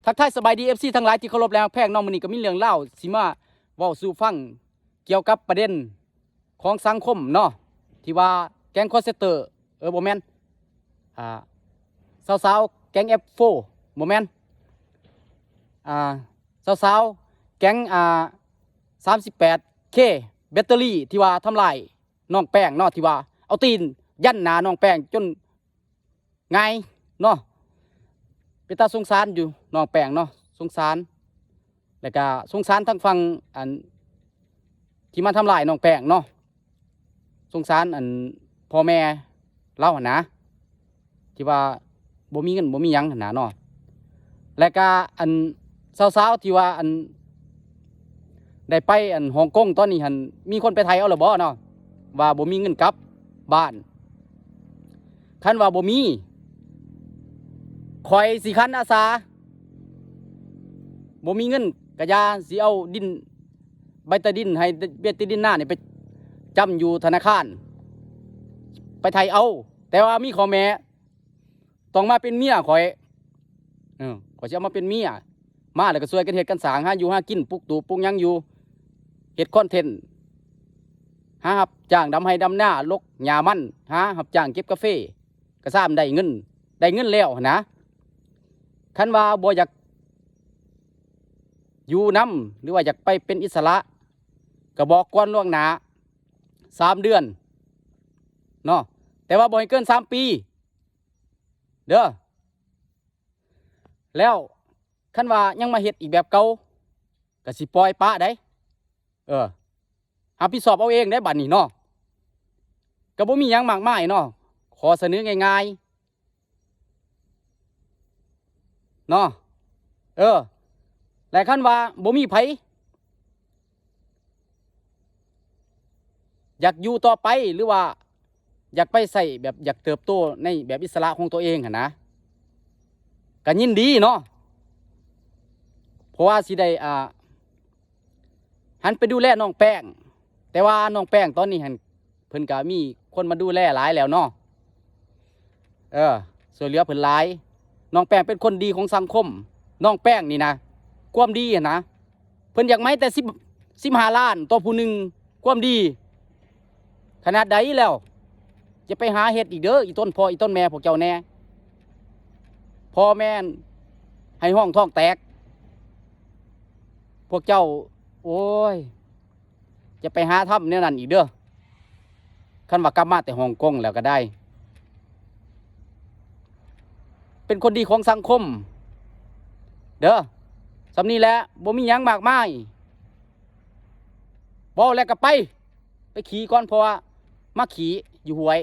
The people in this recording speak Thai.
ทักทายสบายดี FC ทั้งหลายที่เคารพแล้วแพงน้องมื้อนี้ก็มีเรื่องเล่าสิมาเว้าสู่ฟังเกี่ยวกับประเด็นของสังคมเนาะที่ว่าแก๊งคอลเซ็นเตอร์บ่แม่นสาวๆแก๊ง F4 บ่แม่นสาวๆแก๊ง38K แบตเตอรี่ที่ว่าทำลายน้องแป้งเนาะที่ว่าเอาตีนยันหน้าน้องแป้งจนไงเนาะเป็นตาสงสารอยู่น้องแป้งเนาะสงสารแล้วก็สงสารทั้งฝั่งอันที่มาทำลายน้องแป้งเนาะสงสารอันพ่อแม่เล่าหั่นนะที่ว่าบ่มีเงินบ่มีหยังหั่นนะเนาะแล้วก็อันสาวๆที่ว่าอันได้ไปอันฮ่องกงตอนนี้หั่นมีคนไปไทยเอาหรือบ่เนาะว่าบ่มีเงินกลับบ้านคันว่าบ่มีข่อยสิคันอาสาบ่มีเงินกะยาสิเอาดินใบตะดินให้เบียดติดินหน้านี่ไปจำอยู่ธนาคารไปไทยเอาแต่ว่ามีข้อแม้ต้องมาเป็นเมียข่อยข่อยสิเอามาเป็นเมียมาแล้วก็ช่วยกันเฮ็ดกันสร้างหาอยู่หากินปลูกตูปลูกหยังอยู่เฮ็ดคอนเทนต์หารับจ้างดำให้ดำหน้าลกหญ้ามันหารับจ้างเก็บกาแฟก็ซ้ำได้เงินแล้วนะคันว่าบ่อยากอยู่นำหรือว่าอยากไปเป็นอิสระก็บอกก่อนล่วงหน้า3 เดือนเนาะแต่ว่าบ่ให้เกิน3 ปีเด้อแล้วคันว่ายังมาเฮ็ดอีกแบบเก่าก็สิปล่อยปะได้รับผิดชอบเอาเองได้บัดนี้เนาะก็บ่มีหยังมากมายเนาะขอเสนอง่ายๆเนาะและคันว่าบ่มีไผอยากอยู่ต่อไปหรือว่าอยากไปใส่แบบอยากเติบโตในแบบอิสระของตัวเองหั่นนะก็ยินดีเนาะเพราะว่าสิได้หันไปดูแลน้องแป้งแต่ว่าน้องแป้งตอนนี้หันเพิ่นก็มีคนมาดูแลหลายแล้วเนาะช่วยเหลือเพิ่นหลายน้องแป้งเป็นคนดีของสังคมน้องแป้งนี่นะความดีนะเพิ่นอยากไหมแต่15 ล้านต่อผู้หนึ่งความดีขนาดใดแล้วจะไปหาเห็ดอีกเด้ออีต้นพ่ออีต้นแม่พวกเจ้าแน่พ่อแม่ให้ห้องท้องแตกพวกเจ้าโอ้ยจะไปหาทำเนี่ยนั่นอีกเด้อคันว่ากลับมาแต่ฮ่องกงแล้วก็ได้เป็นคนดีของสังคมเด้อสำนี้แหละบ่มีหยังมากมายบ่แล้วก็ไปขี่ก่อนเพราะว่ามาขี่อยู่หวย